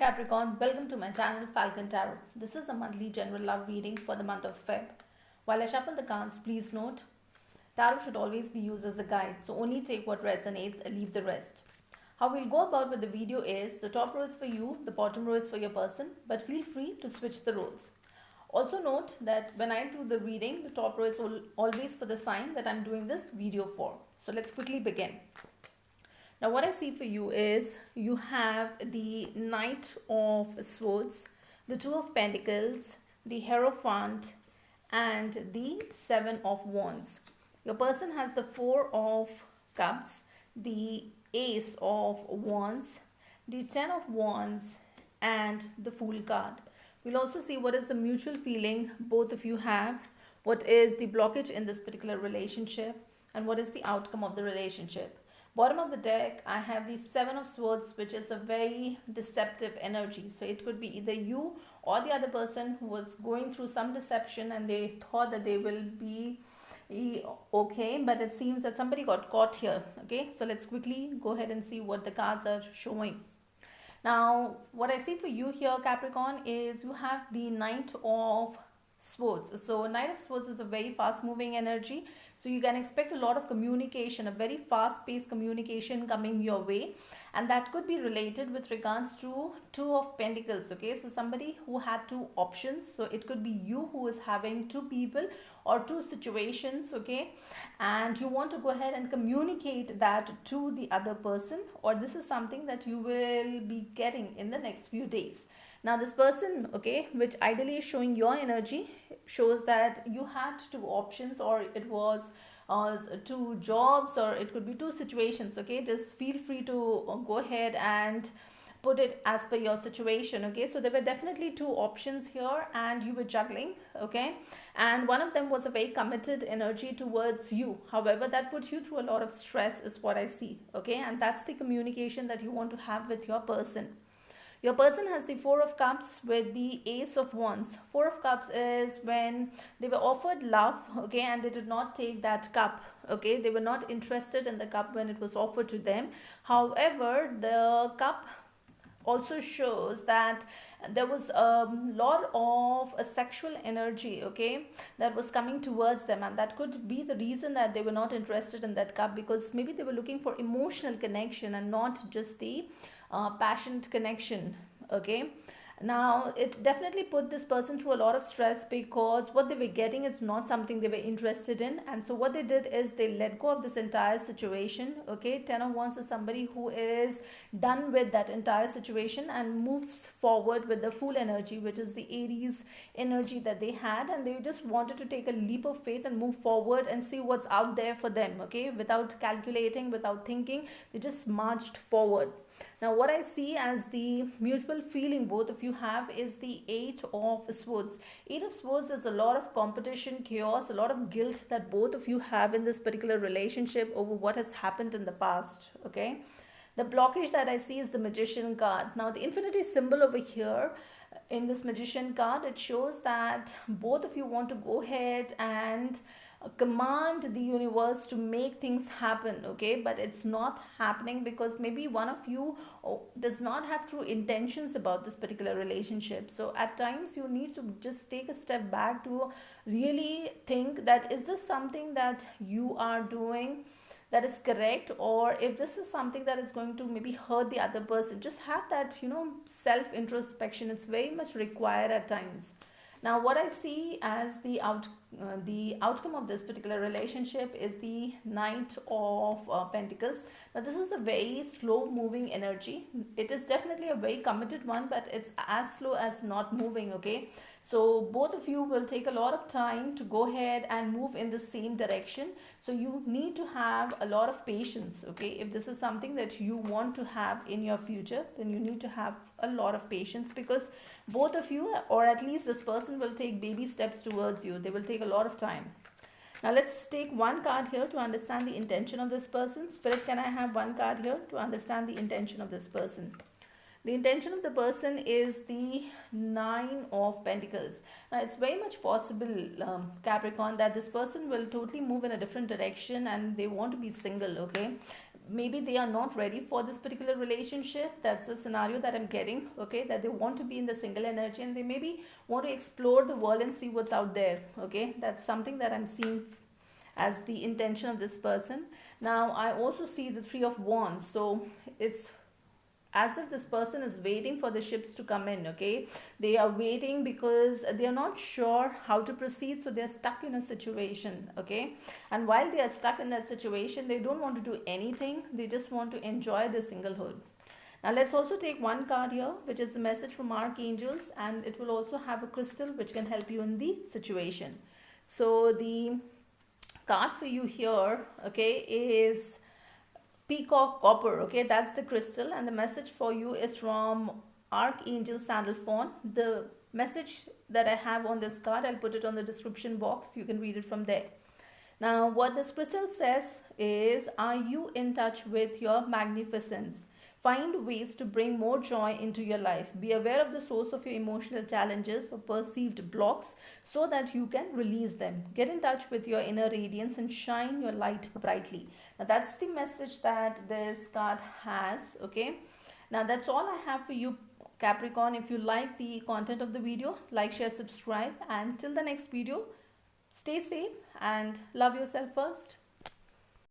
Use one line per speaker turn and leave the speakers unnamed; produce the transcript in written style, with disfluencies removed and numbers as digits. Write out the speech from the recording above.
Capricorn, welcome to my channel Falcon Tarot. This is a monthly general love reading for the month of Feb. While I shuffle the cards, please note, tarot should always be used as a guide, so only take what resonates and leave the rest. How we'll go about with the video is, the top row is for you, the bottom row is for your person, but feel free to switch the roles. Also note that when I do the reading, the top row is always for the sign that I'm doing this video for. So let's quickly begin. Now what I see for you is you have the Knight of Swords, the Two of Pentacles, the Hierophant and the Seven of Wands. Your person has the Four of Cups, the Ace of Wands, the Ten of Wands and the Fool card. We'll also see what is the mutual feeling both of you have, what is the blockage in this particular relationship and what is the outcome of the relationship. Bottom of the deck, I have the Seven of Swords, which is a very deceptive energy. So it could be either you or the other person who was going through some deception and they thought that they will be okay, but it seems that somebody got caught here. Okay, so let's quickly go ahead and see what the cards are showing. Now, what I see for you here, Capricorn, is you have the Knight of Swords. So Knight of Swords is a very fast moving energy. So you can expect a lot of communication, a very fast paced communication coming your way. And that could be related with regards to Two of Pentacles. Okay, so somebody who had two options. So it could be you who is having two people or two situations. Okay, and you want to go ahead and communicate that to the other person, or this is something that you will be getting in the next few days. Now this person, okay, which ideally is showing your energy, shows that you had two options, or it was two jobs, or it could be two situations. Okay, just feel free to go ahead and put it as per your situation. Okay, so there were definitely two options here and you were juggling. Okay, and one of them was a very committed energy towards you. However, that puts you through a lot of stress is what I see. Okay, and that's the communication that you want to have with your person. Your person has the Four of Cups with the Ace of Wands. Four of Cups is when they were offered love, okay, and they did not take that cup, okay. They were not interested in the cup when it was offered to them. However, the cup also shows that there was a lot of a sexual energy, okay, that was coming towards them, and that could be the reason that they were not interested in that cup, because maybe they were looking for emotional connection and not just the passionate connection. Okay, now it definitely put this person through a lot of stress, because what they were getting is not something they were interested in, and so what they did is they let go of this entire situation. Okay, Ten of Wands is somebody who is done with that entire situation and moves forward with the Fool energy, which is the Aries energy that they had, and they just wanted to take a leap of faith and move forward and see what's out there for them. Okay, without calculating, without thinking, they just marched forward. Now what I see as the mutual feeling both of you have is the Eight of Swords. Eight of Swords is a lot of competition, chaos, a lot of guilt that both of you have in this particular relationship over what has happened in the past. Okay, the blockage that I see is the Magician card. Now the infinity symbol over here in this Magician card, it shows that both of you want to go ahead and command the universe to make things happen. Okay, but it's not happening because maybe one of you does not have true intentions about this particular relationship. So at times you need to just take a step back to really think that is this something that you are doing that is correct, or if this is something that is going to maybe hurt the other person. Just have that, self introspection. It's very much required at times. Now what I see as the outcome of this particular relationship is the Knight of Pentacles. Now this is a very slow moving energy. It is definitely a very committed one, but it's as slow as not moving. Okay, so both of you will take a lot of time to go ahead and move in the same direction. So you need to have a lot of patience. Okay, if this is something that you want to have in your future, then you need to have a lot of patience, because both of you, or at least this person, will take baby steps towards you. They will take a lot of time. Now let's take one card here to understand the intention of this person. Spirit, can I have one card here to understand the intention of this person? The intention of the person is the Nine of Pentacles. Now it's very much possible, Capricorn, that this person will totally move in a different direction and they want to be single. Okay, maybe they are not ready for this particular relationship. That's the scenario that I'm getting. Okay, that they want to be in the single energy, and they maybe want to explore the world and see what's out there. Okay, that's something that I'm seeing as the intention of this person. Now I also see the Three of Wands, so it's as if this person is waiting for the ships to come in. Okay, they are waiting because they are not sure how to proceed, so they're stuck in a situation. Okay, and while they are stuck in that situation, they don't want to do anything, they just want to enjoy their singlehood. Now let's also take one card here, which is the message from archangels, and it will also have a crystal which can help you in the situation. So the card for you here, okay, is peacock copper. Okay, that's the crystal, and the message for you is from Archangel Sandalphon. The message that I have on this card, I'll put it on the description box, you can read it from there. Now what this crystal says is, are you in touch with your magnificence? Find ways to bring more joy into your life. Be aware of the source of your emotional challenges or perceived blocks so that you can release them. Get in touch with your inner radiance and shine your light brightly. Now that's the message that this card has. Okay. Now that's all I have for you, Capricorn. If you like the content of the video, like, share, subscribe, and till the next video, stay safe and love yourself first.